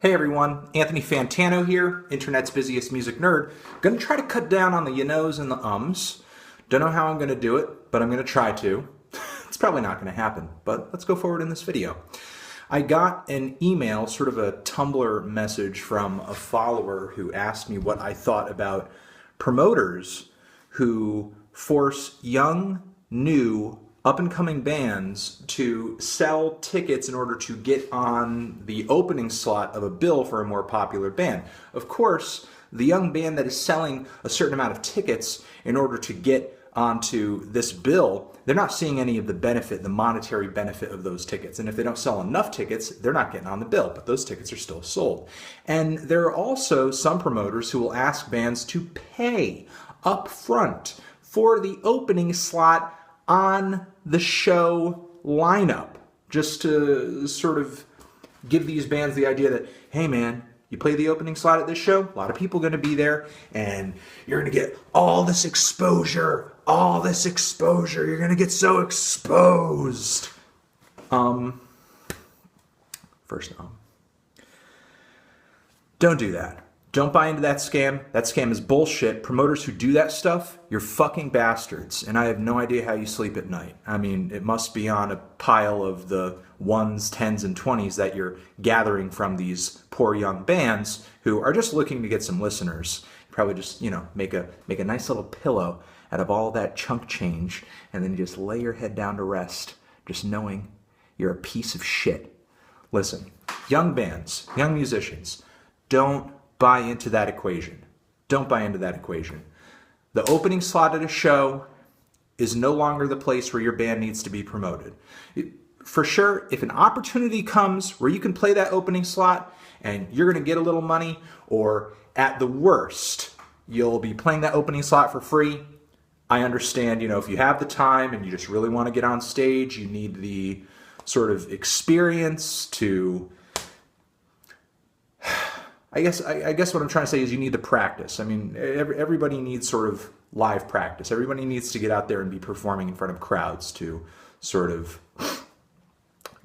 Hey everyone, Anthony Fantano here, internet's busiest music nerd. Gonna try to cut down on the you-knows and the ums. Don't know how I'm gonna do it, but I'm gonna try to. It's probably not gonna happen, but let's go forward in this video. I got an email, sort of a Tumblr message from a follower who asked me what I thought about promoters who force young, new, up-and-coming bands to sell tickets in order to get on the opening slot of a bill for a more popular band. Of course, the young band that is selling a certain amount of tickets in order to get onto this bill, they're not seeing any of the benefit, the monetary benefit of those tickets. And if they don't sell enough tickets, they're not getting on the bill, but those tickets are still sold. And there are also some promoters who will ask bands to pay up front for the opening slot on the show lineup, just to sort of give these bands the idea that, hey man, you play the opening slot at this show, a lot of people are going to be there, and you're going to get all this exposure, you're going to get so exposed. First, don't do that. Don't buy into that scam. That scam is bullshit. Promoters who do that stuff, you're fucking bastards. And I have no idea how you sleep at night. I mean, it must be on a pile of the 1s, 10s, and 20s that you're gathering from these poor young bands who are just looking to get some listeners. Probably just, make a nice little pillow out of all that chunk change, and then you just lay your head down to rest, just knowing you're a piece of shit. Listen, young bands, young musicians, don't buy into that equation. Don't buy into that equation. The opening slot at a show is no longer the place where your band needs to be promoted. For sure, if an opportunity comes where you can play that opening slot and you're going to get a little money, or at the worst, you'll be playing that opening slot for free, I understand, if you have the time and you just really want to get on stage, you need the sort of experience to... I guess what I'm trying to say is you need the practice. I mean, everybody needs sort of live practice. Everybody needs to get out there and be performing in front of crowds to sort of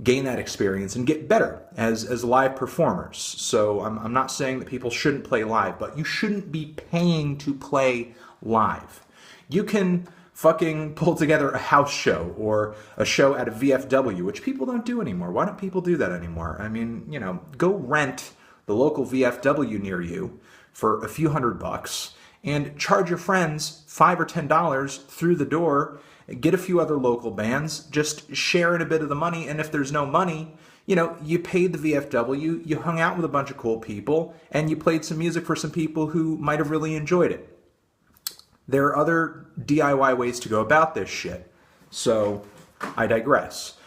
gain that experience and get better as live performers. So I'm not saying that people shouldn't play live, but you shouldn't be paying to play live. You can fucking pull together a house show or a show at a VFW, which people don't do anymore. Why don't people do that anymore? I mean, go rent the local VFW near you for a few $100 and charge your friends $5 or $10 through the door, get a few other local bands, just share in a bit of the money. And if there's no money, you paid the VFW, you hung out with a bunch of cool people, and you played some music for some people who might have really enjoyed it. There are other DIY ways to go about this shit. So I digress.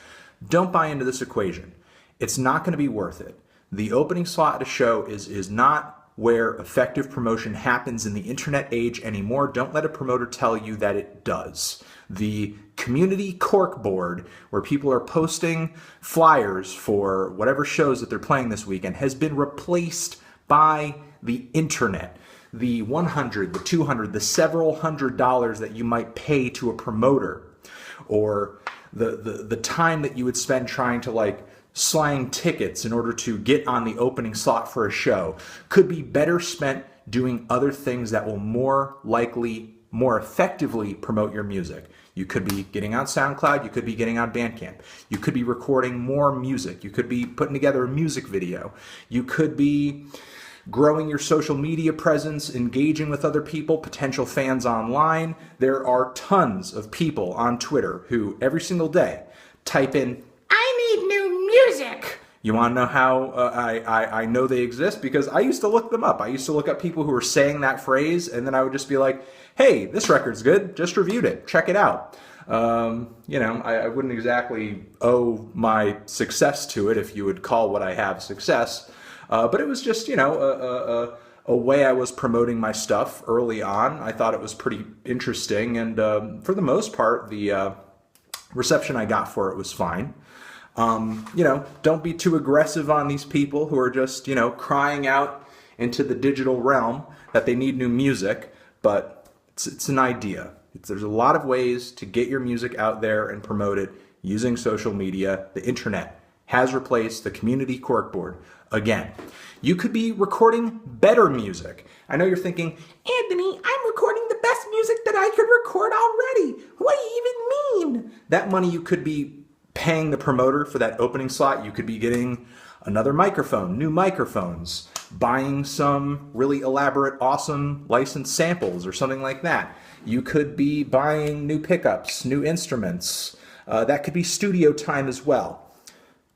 Don't buy into this equation. It's not going to be worth it. The opening slot at a show is not where effective promotion happens in the internet age anymore. Don't let a promoter tell you that it does. The community corkboard, where people are posting flyers for whatever shows that they're playing this weekend, has been replaced by the internet. The $100, the $200, the several $100s that you might pay to a promoter, or the time that you would spend trying to slang tickets in order to get on the opening slot for a show, could be better spent doing other things that will more likely, more effectively promote your music. You could be getting on SoundCloud, you could be getting on Bandcamp, you could be recording more music, you could be putting together a music video, you could be growing your social media presence, engaging with other people, potential fans online. There are tons of people on Twitter who every single day type in, "I need new music." You want to know how I know they exist? Because I used to look them up. I used to look up people who were saying that phrase, and then I would just be like, hey, this record's good. Just reviewed it. Check it out. I wouldn't exactly owe my success to it, if you would call what I have success. But it was just, a way I was promoting my stuff early on. I thought it was pretty interesting, and for the most part, the reception I got for it was fine. Don't be too aggressive on these people who are just, crying out into the digital realm that they need new music, but it's an idea. There's a lot of ways to get your music out there and promote it using social media. The internet has replaced the community corkboard again. You could be recording better music. I know you're thinking, Anthony, I'm recording the best music that I could record already. What do you even mean? That money you could be paying the promoter for that opening slot. You could be getting another microphone, new microphones, buying some really elaborate, awesome licensed samples or something like that. You could be buying new pickups, new instruments. That could be studio time as well.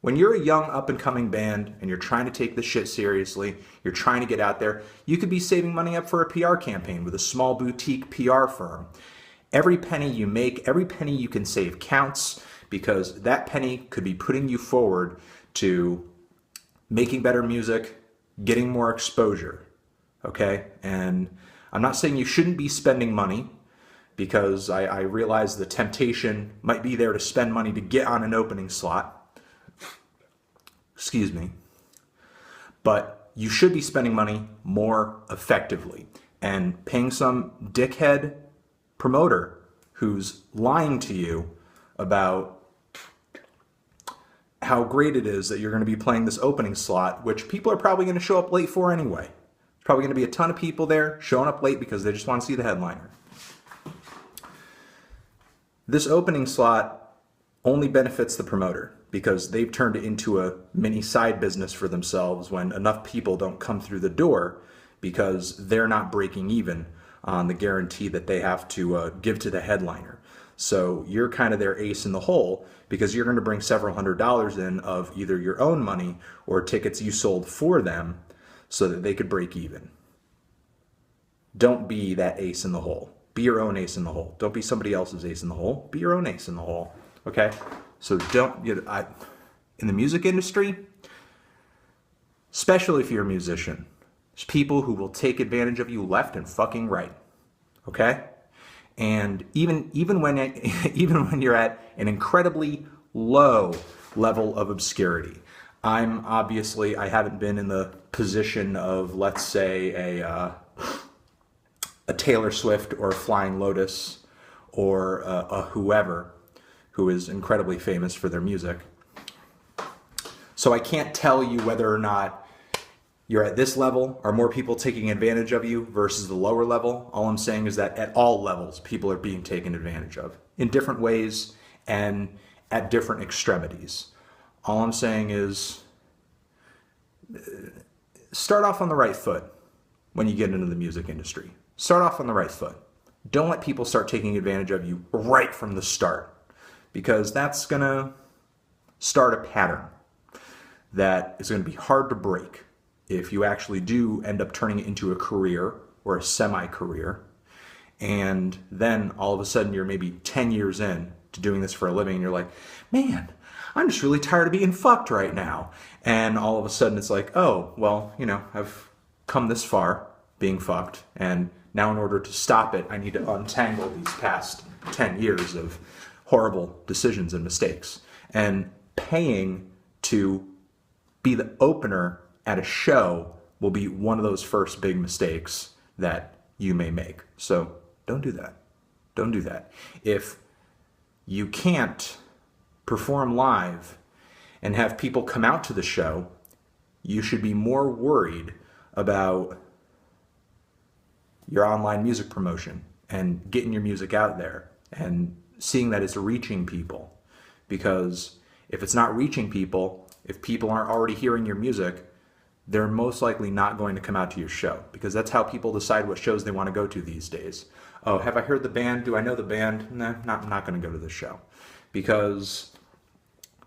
When you're a young up-and-coming band and you're trying to take this shit seriously, you're trying to get out there, you could be saving money up for a PR campaign with a small boutique PR firm. Every penny you make, every penny you can save counts, because that penny could be putting you forward to making better music, getting more exposure, okay? And I'm not saying you shouldn't be spending money, because I realize the temptation might be there to spend money to get on an opening slot. Excuse me. But you should be spending money more effectively. And paying some dickhead promoter who's lying to you about how great it is that you're going to be playing this opening slot, which people are probably going to show up late for anyway. There's probably going to be a ton of people there showing up late because they just want to see the headliner. This opening slot only benefits the promoter because they've turned it into a mini side business for themselves when enough people don't come through the door because they're not breaking even on the guarantee that they have to give to the headliner. So you're kind of their ace in the hole because you're going to bring several $100s in of either your own money or tickets you sold for them so that they could break even. Don't be that ace in the hole. Be your own ace in the hole. Don't be somebody else's ace in the hole. Be your own ace in the hole. Okay? So in the music industry, especially if you're a musician, there's people who will take advantage of you left and fucking right. Okay? And even when you're at an incredibly low level of obscurity, I haven't been in the position of, let's say, a Taylor Swift or a Flying Lotus or a whoever who is incredibly famous for their music. So I can't tell you whether or not you're at this level. Are more people taking advantage of you versus the lower level? All I'm saying is that at all levels, people are being taken advantage of in different ways and at different extremities. All I'm saying is start off on the right foot when you get into the music industry. Start off on the right foot. Don't let people start taking advantage of you right from the start, because that's going to start a pattern that is going to be hard to break if you actually do end up turning it into a career or a semi-career. And then all of a sudden you're maybe 10 years in to doing this for a living and you're like, man, I'm just really tired of being fucked right now. And all of a sudden it's like, oh, well, I've come this far being fucked, and now in order to stop it, I need to untangle these past 10 years of horrible decisions and mistakes. And paying to be the opener at a show will be one of those first big mistakes that you may make. So don't do that. Don't do that. If you can't perform live and have people come out to the show, you should be more worried about your online music promotion and getting your music out there and seeing that it's reaching people. Because if it's not reaching people, if people aren't already hearing your music, they're most likely not going to come out to your show, because that's how people decide what shows they want to go to these days. Oh, have I heard the band? Do I know the band? Nah, I'm not going to go to the show. Because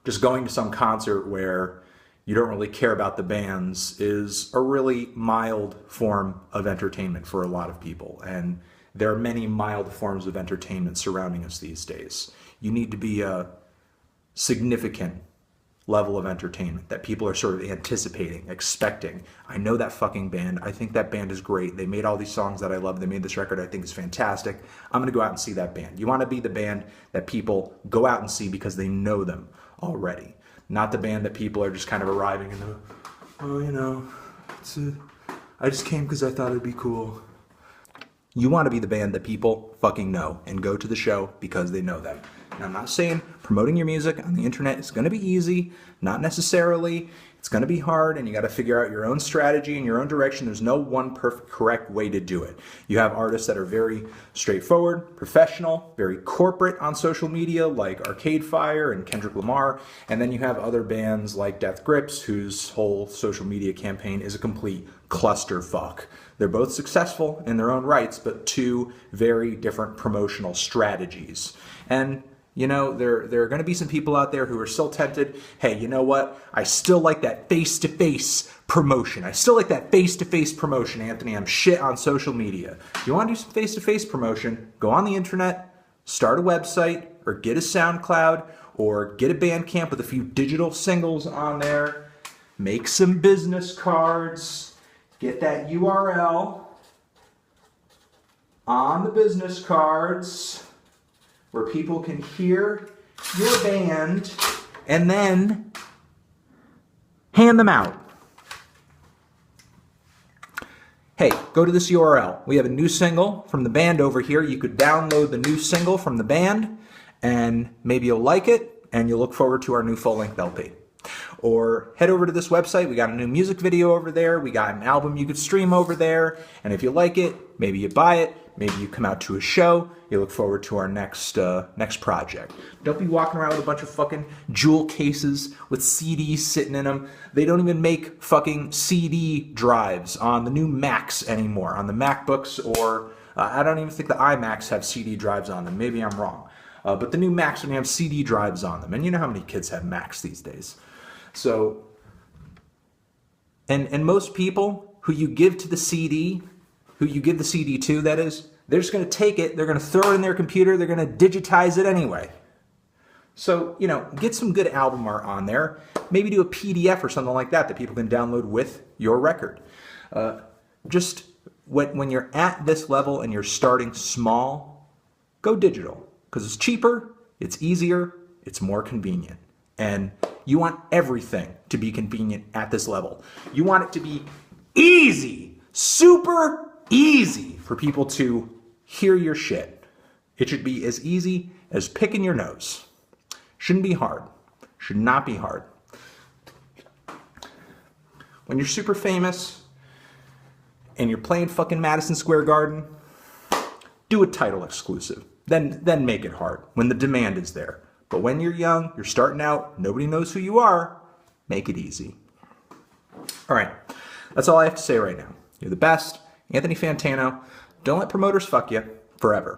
just going to some concert where you don't really care about the bands is a really mild form of entertainment for a lot of people. And there are many mild forms of entertainment surrounding us these days. You need to be a significant level of entertainment that people are sort of anticipating, expecting. I know that fucking band. I think that band is great. They made all these songs that I love. They made this record I think is fantastic. I'm going to go out and see that band. You want to be the band that people go out and see because they know them already. Not the band that people are just kind of arriving in I just came because I thought it'd be cool. You want to be the band that people fucking know and go to the show because they know them. And I'm not saying promoting your music on the internet is going to be easy, not necessarily. It's going to be hard, and you got to figure out your own strategy and your own direction. There's no one perfect, correct way to do it. You have artists that are very straightforward, professional, very corporate on social media, like Arcade Fire and Kendrick Lamar. And then you have other bands like Death Grips, whose whole social media campaign is a complete clusterfuck. They're both successful in their own rights, but two very different promotional strategies. And you know, there are going to be some people out there who are still tempted. Hey, you know what? I still like that face-to-face promotion. I still like that face-to-face promotion, Anthony. I'm shit on social media. You want to do some face-to-face promotion? Go on the internet, start a website, or get a SoundCloud, or get a Bandcamp with a few digital singles on there. Make some business cards. Get that URL on the business cards, where people can hear your band and then hand them out. Hey, go to this URL. We have a new single from the band over here. You could download the new single from the band, and maybe you'll like it, and you'll look forward to our new full-length LP. Or head over to this website. We got a new music video over there. We got an album you could stream over there. And if you like it, maybe you buy it. Maybe you come out to a show. You look forward to our next project. Don't be walking around with a bunch of fucking jewel cases with CDs sitting in them. They don't even make fucking CD drives on the new Macs anymore. On the MacBooks, or I don't even think the iMacs have CD drives on them. Maybe I'm wrong. But the new Macs don't have CD drives on them. And you know how many kids have Macs these days. So, and most people who you give to the CD, who you give the CD to, that is, they're just going to take it, they're going to throw it in their computer, they're going to digitize it anyway. So, you know, get some good album art on there. Maybe do a PDF or something like that people can download with your record. Just when you're at this level and you're starting small, go digital. Because it's cheaper, it's easier, it's more convenient. And you want everything to be convenient at this level. You want it to be easy, super easy for people to hear your shit. It should be as easy as picking your nose. Shouldn't be hard. Should not be hard. When you're super famous and you're playing fucking Madison Square Garden, do a title exclusive. Then make it hard when the demand is there. But when you're young, you're starting out, nobody knows who you are, make it easy. All right, that's all I have to say right now. You're the best. Anthony Fantano. Don't let promoters fuck you forever.